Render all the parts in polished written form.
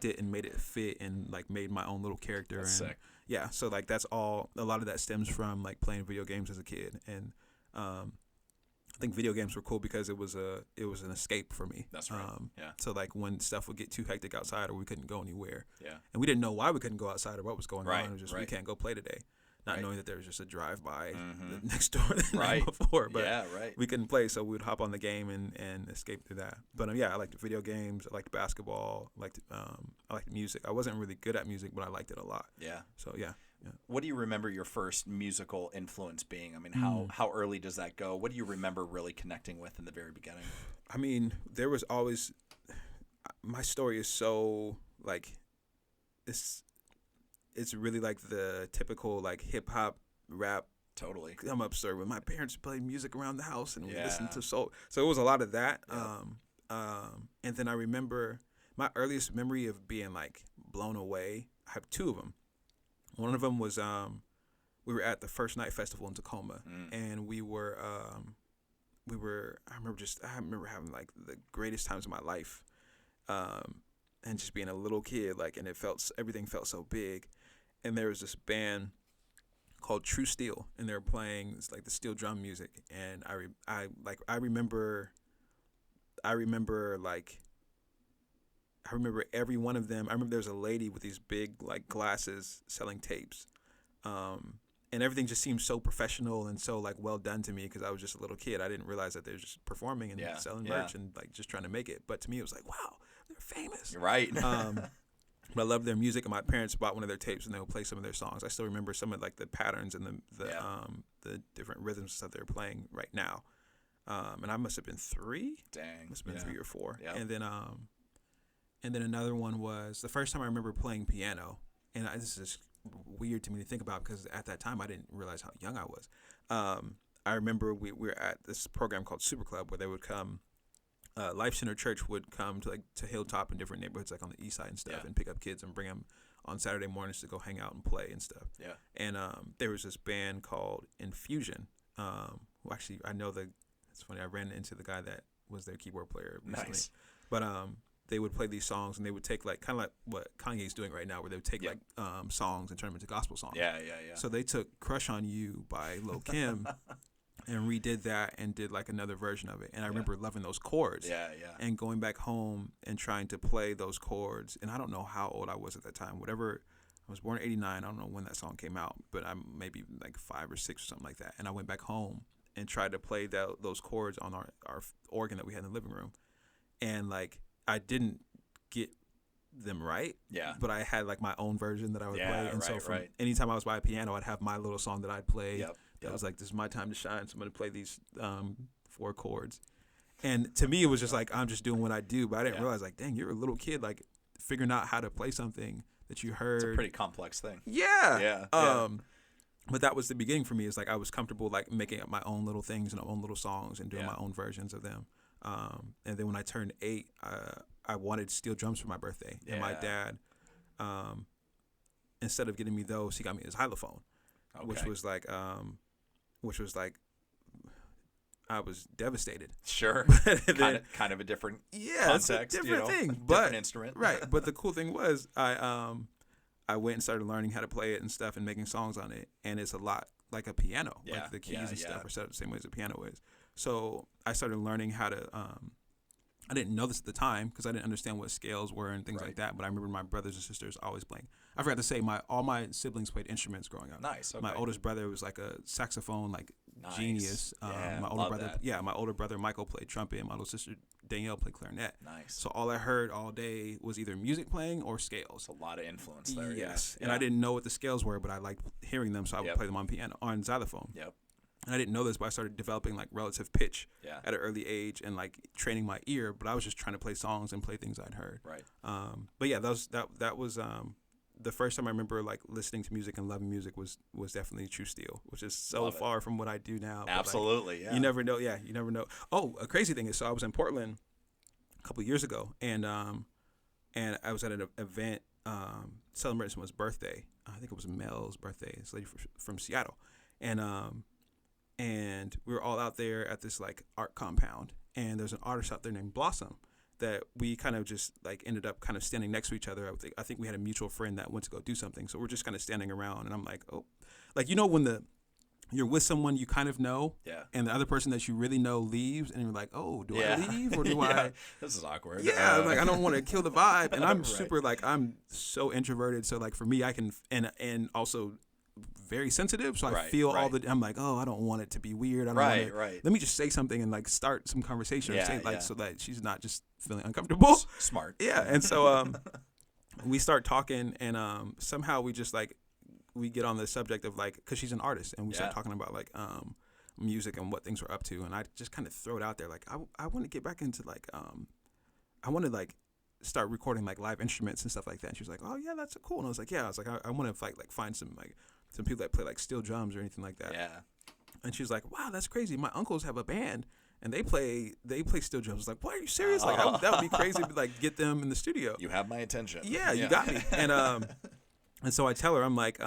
tweaked it and made it fit and like made my own little character. That's and sick. Yeah, so like that's all. A lot of that stems from like playing video games as a kid, and I think video games were cool because it was an escape for me. That's right. Yeah. So like when stuff would get too hectic outside or we couldn't go anywhere, Yeah. and we didn't know why we couldn't go outside or what was going Right, on. It was just right. we can't go play today, not Right. knowing that there was just a drive-by Mhm. the next door the Right. night before. But Yeah, right. we couldn't play, so we would hop on the game and escape through that. But yeah, I liked video games. I liked basketball. I liked music. I wasn't really good at music, but I liked it a lot. Yeah. So yeah. What do you remember your first musical influence being? I mean, Mm. how early does that go? What do you remember really connecting with in the very beginning? I mean, there was always. My story is so like, it's really like the typical like hip hop rap Totally. come up story when my parents played music around the house and we Yeah. listened to soul. So it was a lot of that. Yep. And then I remember my earliest memory of being like blown away. I have two of them. One of them was we were at the First Night Festival in Tacoma, and we were I remember having like the greatest times of my life, and just being a little kid, like, and everything felt so big, and there was this band called True Steel, and they were playing like the steel drum music, and I remember every one of them. I remember there was a lady with these big like glasses selling tapes, and everything just seemed so professional and so like well done to me because I was just a little kid. I didn't realize that they were just performing and selling merch and like just trying to make it. But to me, it was like, wow, they're famous. You're right. But I loved their music, and my parents bought one of their tapes and they would play some of their songs. I still remember some of like the patterns and the different rhythms and stuff they're playing right now. And I must have been 3. Dang. Must have been 3 or 4. Yep. And then another one was the first time I remember playing piano. And this is weird to me to think about because at that time I didn't realize how young I was. I remember we were at this program called Super Club where they would come. Life Center Church would come to Hilltop in different neighborhoods like on the east side and stuff and pick up kids and bring them on Saturday mornings to go hang out and play and stuff. Yeah. And there was this band called Infusion. Who actually it's funny, I ran into the guy that was their keyboard player recently. Nice. But they would play these songs and they would take like kind of like what Kanye's doing right now where they would take like songs and turn them into gospel songs. Yeah. So they took Crush on You by Lil' Kim and redid that and did like another version of it. And I remember loving those chords. Yeah. And going back home and trying to play those chords. And I don't know how old I was at that time. I was born in 89. I don't know when that song came out, but I'm maybe like 5 or 6 or something like that. And I went back home and tried to play those chords on our organ that we had in the living room. And like, I didn't get them right. Yeah. But I had like my own version that I would play. And so from anytime I was by a piano, I'd have my little song that I'd play. That was like, this is my time to shine. So I'm going to play these 4 chords. And to me, it was just like, I'm just doing what I do. But I didn't realize like, dang, you're a little kid, like figuring out how to play something that you heard. It's a pretty complex thing. Yeah. But that was the beginning for me. Is like I was comfortable like making up my own little things and my own little songs and doing my own versions of them. And then when I turned 8, I wanted steel drums for my birthday. And my dad, instead of getting me those, he got me his xylophone, which was like I was devastated. Sure. kind of a different context, it's a different thing, different instrument. Right. But the cool thing was I went and started learning how to play it and stuff and making songs on it. And it's a lot like a piano. Like the keys and stuff are set up the same way as a piano is. So I started learning how to I didn't know this at the time because I didn't understand what scales were and things like that. But I remember my brothers and sisters always playing. I forgot to say all my siblings played instruments growing up. Nice. Okay. My oldest brother was like a saxophone genius. My older brother Michael played trumpet. My little sister Danielle played clarinet. Nice. So all I heard all day was either music playing or scales. A lot of influence there. Yes. And I didn't know what the scales were, but I liked hearing them, so I would play them on xylophone. Yep. And I didn't know this, but I started developing like relative pitch at an early age and like training my ear. But I was just trying to play songs and play things I'd heard. Right. But yeah, that was the first time I remember like listening to music and loving music was definitely True Steel, which is so far from what I do now. Absolutely. But, like, you never know. Yeah, you never know. Oh, a crazy thing is, so I was in Portland a couple of years ago, and I was at an event celebrating someone's birthday. I think it was Mel's birthday. This lady from Seattle, and we were all out there at this like art compound, and there's an artist out there named Blossom, that we kind of just like ended up kind of standing next to each other. I think we had a mutual friend that went to go do something, so we're just kind of standing around, and I'm like, oh, like when you're with someone you kind of know, Yeah. and the other person that you really know leaves, and you're like, oh, do I leave or do Yeah. I? This is awkward. Yeah, like I don't want to kill the vibe, and I'm Right. super like I'm so introverted, so like for me I can and also very sensitive, so I Right, feel all right. I'm like, oh, I don't want it to be weird. I don't Right, want to, right. let me just say something and like start some conversation, or Yeah, say, like yeah. so that she's not just feeling uncomfortable. Smart. Yeah, and so we start talking, and somehow we just like we get on the subject of like, because she's an artist, and we start Yeah. talking about like music and what things we're up to, and I just kind of throw it out there like I want to get back into like I want to like start recording like live instruments and stuff like that. And she was like, oh yeah, that's cool. And I was like, yeah, I want to like find some people that play like steel drums or anything like that. Yeah. And she was like, wow, that's crazy. My uncles have a band and they play steel drums. I was like, what, are you serious? Like that would be crazy to like get them in the studio. You have my attention. Yeah, you got me. And so I tell her, I'm like,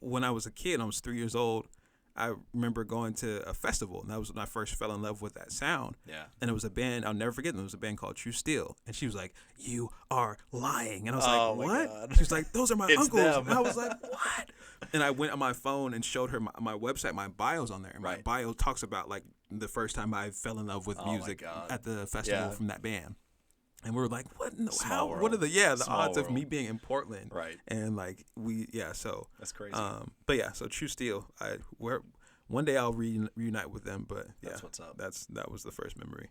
when I was a kid, I was 3 years old. I remember going to a festival, and that was when I first fell in love with that sound. Yeah. And it was a band, I'll never forget them. It was a band called True Steel. And she was like, you are lying. And I was Oh, like, my what? God. She was like, those are my It's uncles. them. And I was like, what? And I went on my phone and showed her my website, my bio's on there. And my Right. bio talks about like the first time I fell in love with Oh, my music God. at the festival Yeah. from that band. And we were like, what in the Small what world. are the Small odds of world. me being in Portland? Right. And like so That's crazy. but yeah, so True Steel, one day I'll reunite with them, but yeah, That's what's up. That was the first memory.